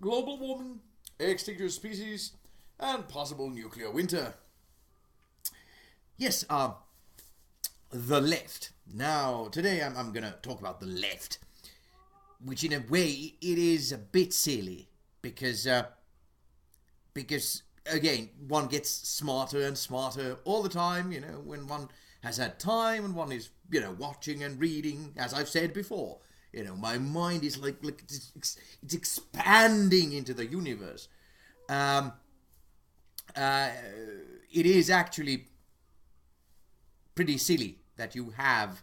global warming, extinction of species, and possible nuclear winter. Yes, the left. Now, today I'm gonna talk about the left, which in a way it is a bit silly because again, one gets smarter and smarter all the time, you know, when one has had time and one is, you know, watching and reading, as I've said before. You know, my mind is like it's expanding into the universe. It is actually pretty silly that you have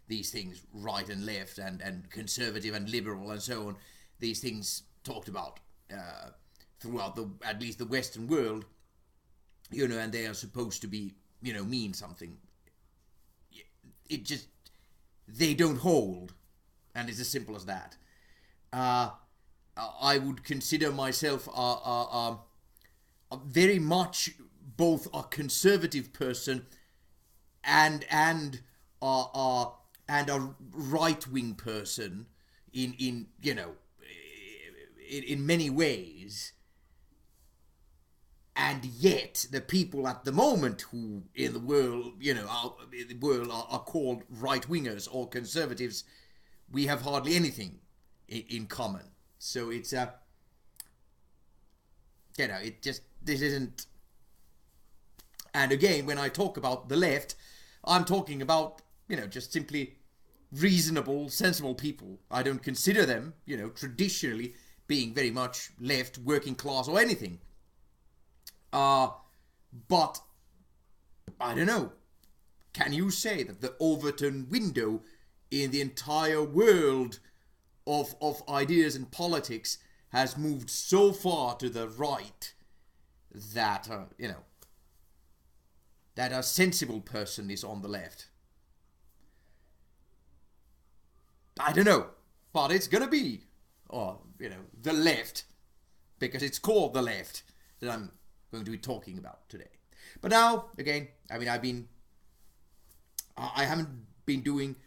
these things, right and left, and conservative and liberal and so on, these things talked about throughout at least the Western world, you know, and they are supposed to be, you know, mean something. They don't hold, and it's as simple as that. I would consider myself a very much both a conservative person and a right-wing person in you know, in many ways. And yet, the people at the moment who in the world, you know, are called right-wingers or conservatives, we have hardly anything in common. So it's you know, this isn't. And again, when I talk about the left, I'm talking about, you know, just simply reasonable, sensible people. I don't consider them, you know, traditionally being very much left, working class or anything. But I don't know. Can you say that the Overton window in the entire world of ideas and politics has moved so far to the right that you know, that a sensible person is on the left? I don't know, but it's gonna be, or you know, the left, because it's called the left, that I'm going to be talking about today. But now, again, I mean, I haven't been doing,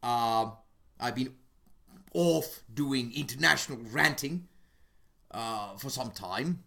I've been off doing international ranting for some time.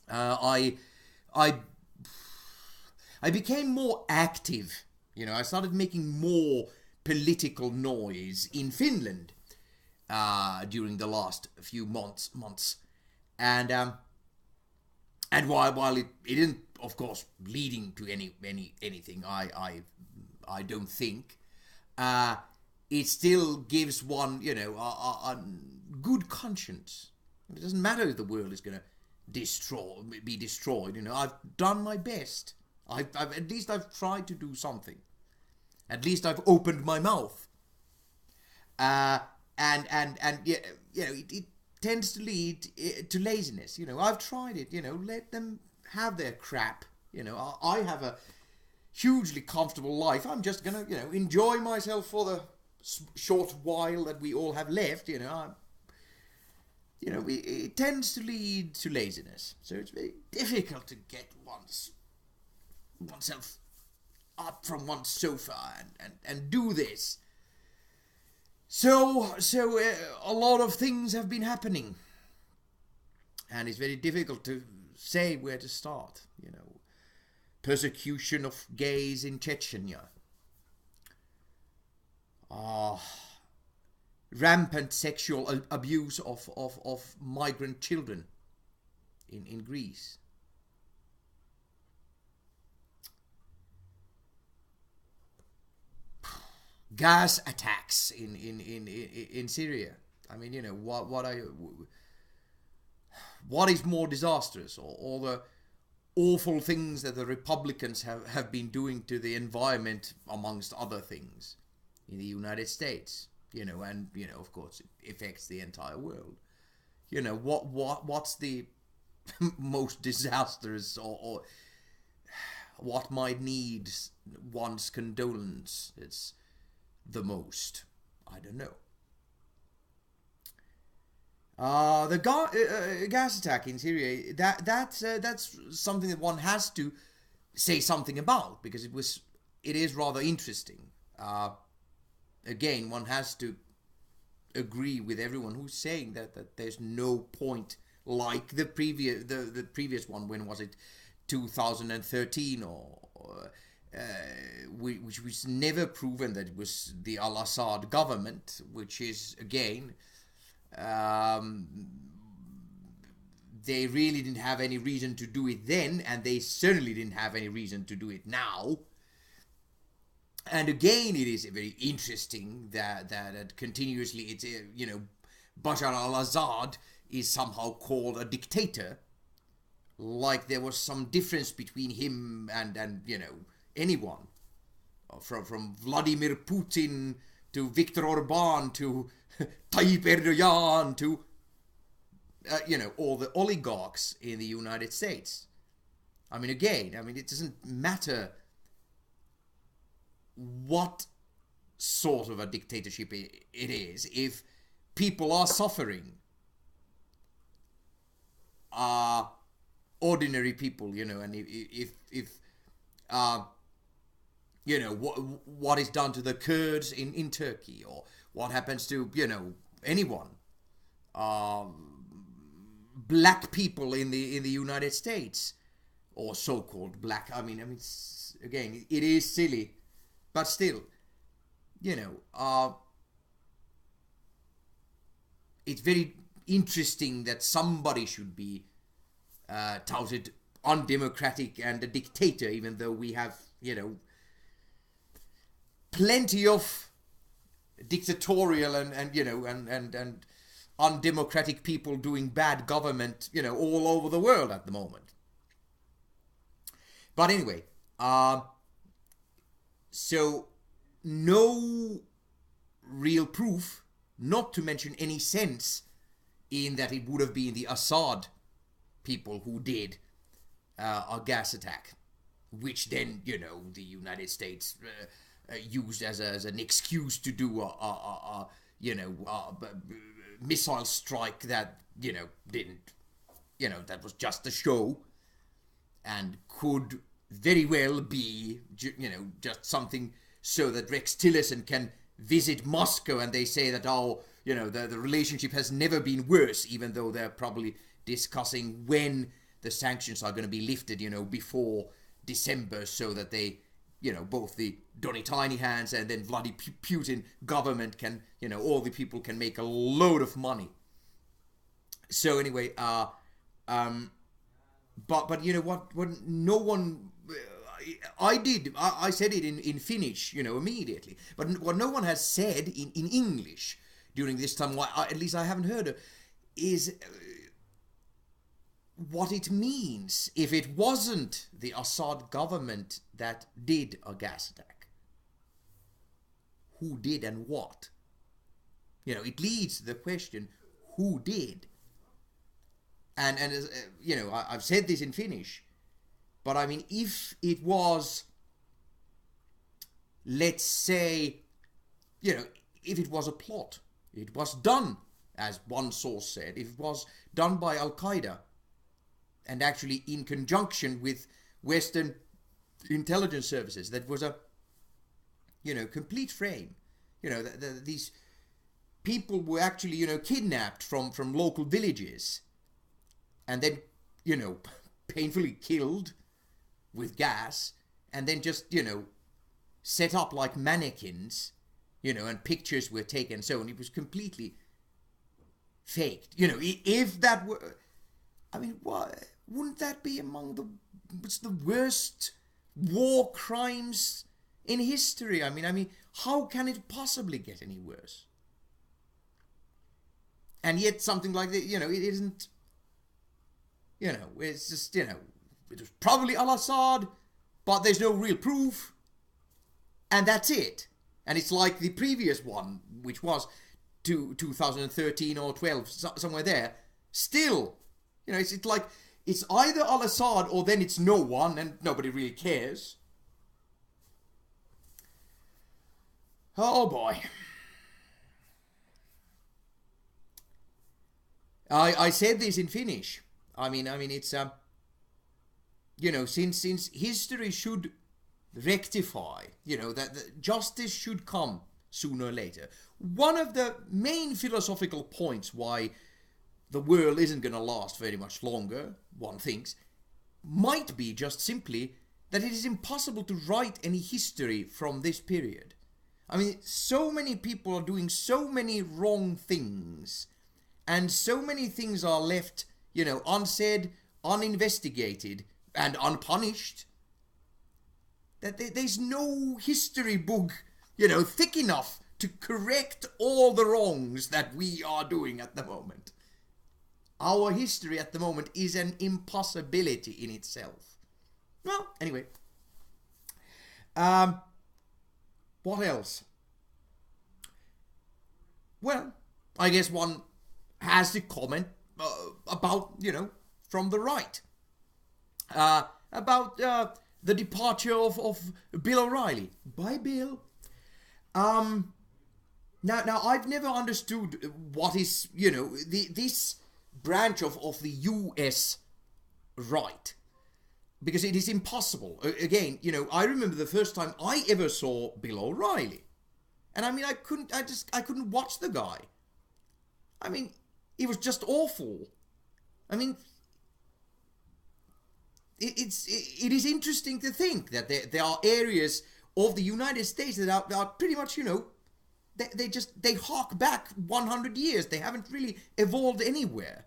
I became more active, you know, I started making more political noise in Finland during the last few months, and while it isn't, of course, leading to anything, I don't think, it still gives one, you know, a good conscience. It doesn't matter if the world is going to be destroyed. You know, I've done my best. At least I've tried to do something. At least I've opened my mouth. And yeah, you know, it tends to lead to laziness. You know, I've tried it. You know, let them have their crap. You know, I have a hugely comfortable life. I'm just gonna, you know, enjoy myself for the short while that we all have left. You know, it tends to lead to laziness. So it's very difficult to get oneself up from one's sofa and do this. So a lot of things have been happening, and it's very difficult to say where to start. You know, persecution of gays in Chechnya, rampant sexual abuse of migrant children in Greece. Gas attacks in Syria. I mean, you know, what is more disastrous, or all the awful things that the Republicans have been doing to the environment, amongst other things, in the United States, you know, and, you know, of course, it affects the entire world. You know, what's the most disastrous, or what might need one's condolence? It's the most. I don't know. The gas attack in Syria, that's something that one has to say something about, because it is rather interesting. Again, one has to agree with everyone who's saying that there's no point like the previous one. When was it? 2013 which was never proven that it was the al-Assad government, which is again, they really didn't have any reason to do it then, and they certainly didn't have any reason to do it now. And again, it is very interesting that continuously it's, Bashar al-Assad is somehow called a dictator, like there was some difference between him and anyone, from Vladimir Putin to Viktor Orban to Tayyip Erdogan to all the oligarchs in the United States. I mean, again, it doesn't matter what sort of a dictatorship it is, if people are suffering, ordinary people, and if what is done to the Kurds in Turkey, or what happens to anyone, black people in the United States, or so-called black. Again, it is silly, but still, it's very interesting that somebody should be touted undemocratic and a dictator, even though we have, plenty of dictatorial and undemocratic people doing bad government, all over the world at the moment. But anyway, so no real proof, not to mention any sense in that it would have been the Assad people who did a gas attack, which then, the United States used as an excuse to do a missile strike that, didn't, that was just a show, and could very well be, just something so that Rex Tillerson can visit Moscow, and they say that, the relationship has never been worse, even though they're probably discussing when the sanctions are going to be lifted, before December, so that they, both the Donny Tiny Hands and then Vladimir Putin government can, all the people can make a load of money. So anyway, but what no one, I said it in Finnish, immediately, but what no one has said in English during this time, at least I haven't heard of, is what it means if it wasn't the Assad government that did a gas attack. Who did and what? It leads to the question, who did? And I've said this in Finnish, but if it was, let's say, if it was a plot, it was done, as one source said, if it was done by Al-Qaeda, and actually in conjunction with Western intelligence services, that was a, complete frame. These people were actually, kidnapped from local villages, and then, painfully killed with gas, and then just, set up like mannequins, and pictures were taken, so on. It was completely faked. If that were, what? Wouldn't that be among the worst war crimes in history? How can it possibly get any worse? And yet something like that, it isn't, it's just, it was probably al-Assad, but there's no real proof, and that's it. And it's like the previous one, which was 2013 or 12, somewhere there, still, it's like, it's either al-Assad or then it's no one, and nobody really cares. Oh boy. I said this in Finnish. It's since history should rectify, that justice should come sooner or later. one of the main philosophical points why the world isn't going to last very much longer, one thinks, might be just simply that it is impossible to write any history from this period. I mean, so many people are doing so many wrong things, and so many things are left, unsaid, uninvestigated, and unpunished, that there's no history book, thick enough to correct all the wrongs that we are doing at the moment. Our history at the moment is an impossibility in itself. Well, anyway. What else? Well, I guess one has to comment about, from the right. About the departure of Bill O'Reilly. Bye, Bill. Now I've never understood what is, this branch of the US right. Because it is impossible. Again, I remember the first time I ever saw Bill O'Reilly. And I mean, I couldn't watch the guy. I mean, it was just awful. I mean, it is interesting to think that there are areas of the United States that are pretty much, they hark back 100 years. They haven't really evolved anywhere.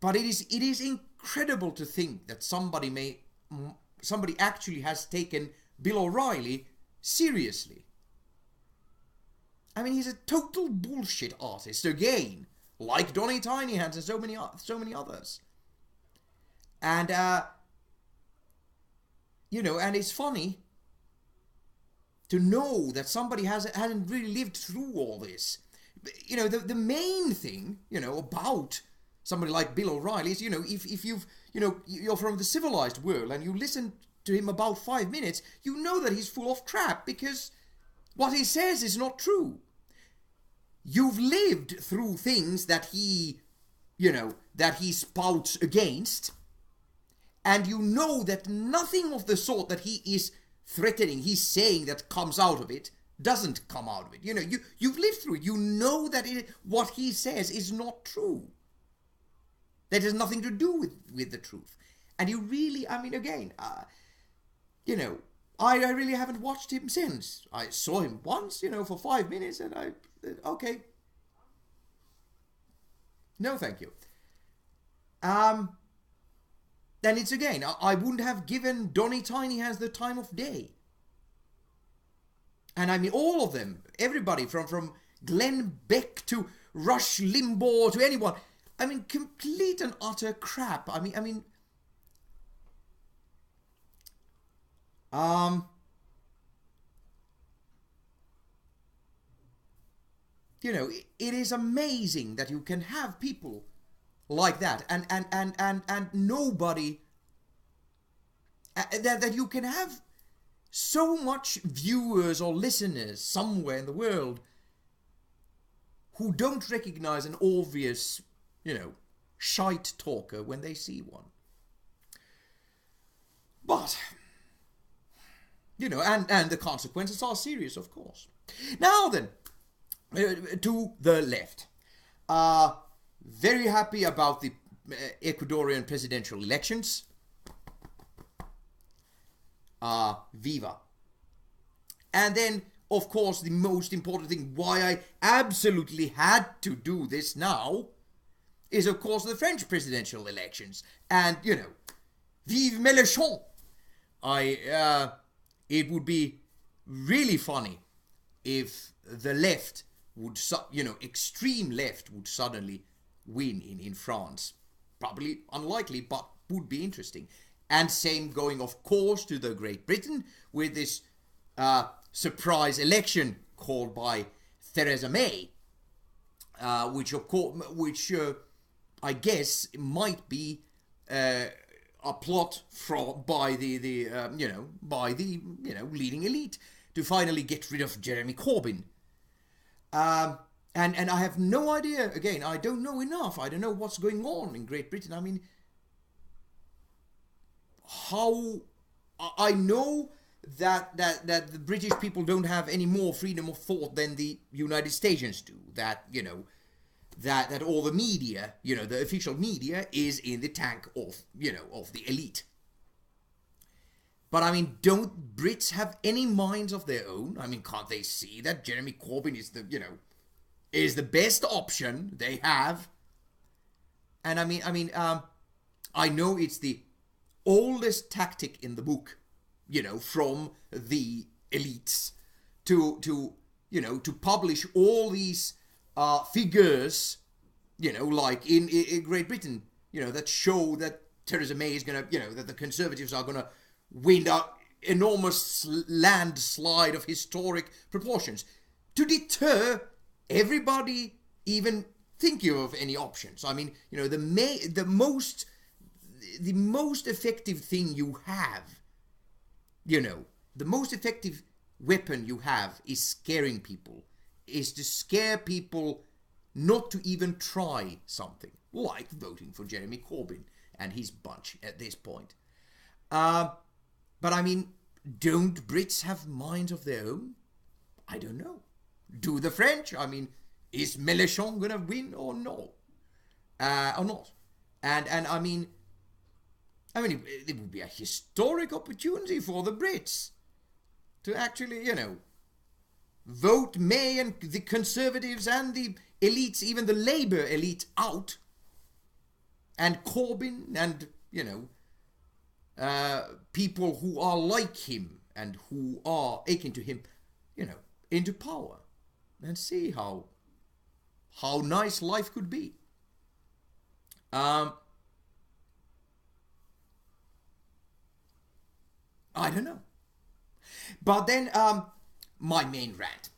But it is incredible to think that somebody actually has taken Bill O'Reilly seriously. I mean, he's a total bullshit artist again, like Donny Tiny Hands and so many others. And and it's funny to know that somebody hasn't really lived through all this. The main thing, about somebody like Bill O'Reilly is, if you're from the civilized world and you listen to him about 5 minutes, you know that he's full of crap because what he says is not true. You've lived through things that he spouts against, and you know that nothing of the sort that he is threatening, he's saying that comes out of it, doesn't come out of it. You've lived through it. You know that what he says is not true. That has nothing to do with the truth. And you really, I mean, again, I really haven't watched him since. I saw him once, for 5 minutes, and I said, okay. No, thank you. Then it's again, I wouldn't have given Donny Tiny Hands the time of day. And I mean, all of them, everybody from Glenn Beck to Rush Limbaugh to anyone, I mean, complete and utter crap. I mean, it is amazing that you can have people like that, and nobody, that you can have so much viewers or listeners somewhere in the world who don't recognize an obvious, shite talker when they see one. But, and the consequences are serious, of course. Now then, to the left. Very happy about the Ecuadorian presidential elections. Viva. And then, of course, the most important thing, why I absolutely had to do this now, is of course the French presidential elections. And, vive Mélenchon! It would be really funny if the left would, extreme left would suddenly win in France. Probably unlikely, but would be interesting. And same going, of course, to the Great Britain with this surprise election called by Theresa May, which I guess might be a plot by the leading elite to finally get rid of Jeremy Corbyn. And I have no idea, again, I don't know enough. I don't know what's going on in Great Britain. I mean, I know that the British people don't have any more freedom of thought than the United States do. That, you know, that all the media, you know, the official media is in the tank of, you know, of the elite. But I mean, don't Brits have any minds of their own? I mean, can't they see that Jeremy Corbyn is the, you know, is the best option they have? And I know it's the oldest tactic in the book, you know, from the elites to you know, to publish all these figures, you know, like in Great Britain, you know, that show that Theresa May is gonna, you know, that the Conservatives are gonna win an enormous landslide of historic proportions, to deter everybody even thinking of any options. I mean, you know, the most effective thing you have, you know, the most effective weapon you have is scaring people, is to scare people not to even try something, like voting for Jeremy Corbyn and his bunch at this point. But I mean, don't Brits have minds of their own? I don't know. Do the French? I mean, is Mélenchon gonna win or no? Or not? And I mean, it would be a historic opportunity for the Brits to actually, you know, vote May and the Conservatives and the elites, even the Labour elite, out, and Corbyn and, you know, people who are like him and who are akin to him, you know, into power, and see how nice life could be. I don't know. But then my main rant.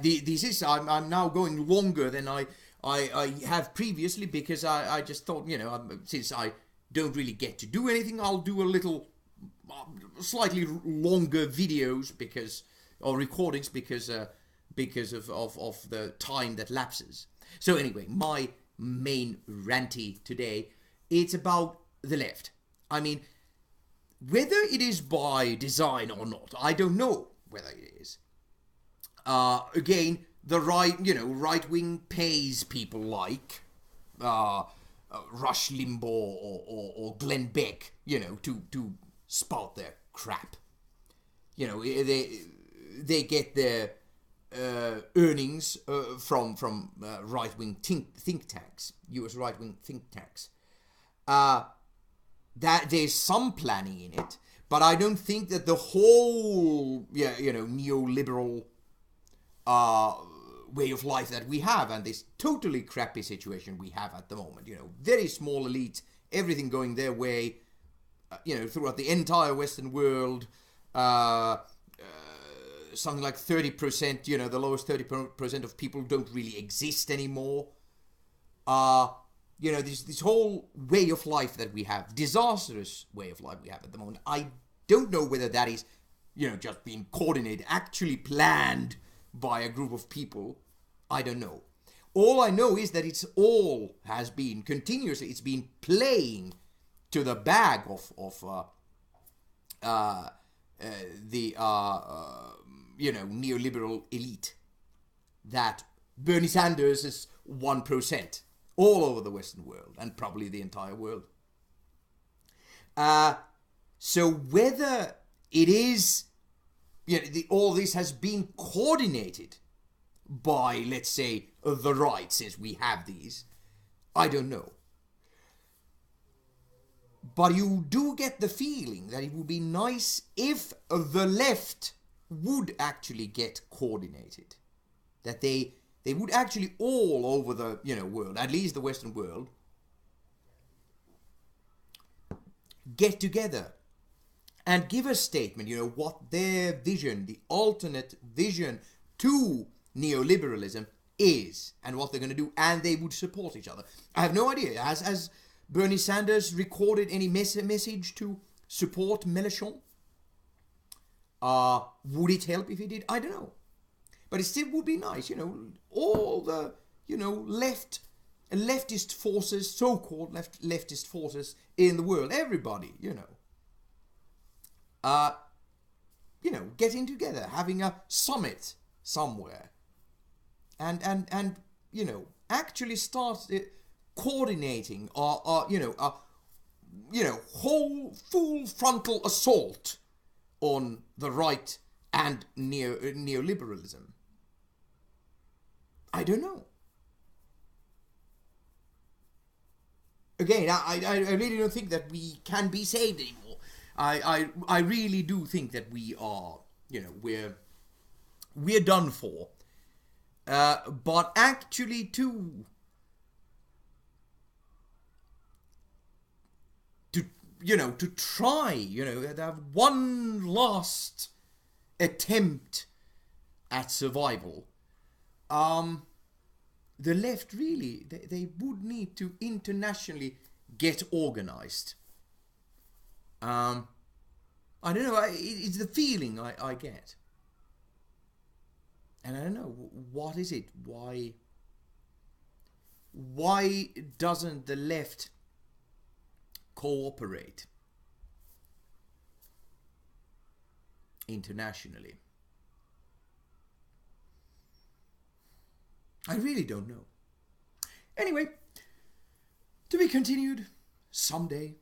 This is, I'm now going longer than I have previously, because I just thought, you know, since I don't really get to do anything, I'll do a little slightly longer videos or recordings because of the time that lapses. So anyway, my main ranty today, it's about the left. I mean, whether it is by design or not, I don't know whether it is. Again, the right wing pays people like Rush Limbaugh or Glenn Beck, you know, to spout their crap. You know, they get their earnings from right-wing think tanks, US right-wing think tanks. That there's some planning in it, but I don't think that the whole, neoliberal way of life that we have, and this totally crappy situation we have at the moment, you know, very small elite, everything going their way, throughout the entire Western world, something like 30%, the lowest 30% of people don't really exist anymore. This whole way of life that we have, disastrous way of life we have at the moment, I don't know whether that is, just being coordinated, actually planned by a group of people. I don't know. All I know is that it's been playing to the bag of the neoliberal elite, that Bernie Sanders is 1% all over the Western world, and probably the entire world. So whether it is, all this has been coordinated by, let's say, the right, since we have these, I don't know. But you do get the feeling that it would be nice if the left would actually get coordinated. That they would actually all over the, world, at least the Western world, get together and give a statement, what their vision, the alternate vision to neoliberalism is, and what they're going to do, and they would support each other. I have no idea. Has Bernie Sanders recorded any message to support Mélenchon? Would it help if he did? I don't know. But it still would be nice, all the, leftist forces, so-called leftist forces in the world, everybody, uh, getting together, having a summit somewhere, and actually start coordinating whole full frontal assault on the right and neoliberalism. I don't know. Again, I really don't think that we can be saved anymore. I really do think that we are, we're done for. But actually, to try, to have one last attempt at survival, the left really, they would need to internationally get organized. I don't know, it's the feeling I get. And I don't know, what is it? Why doesn't the left cooperate internationally? I really don't know. Anyway, to be continued someday.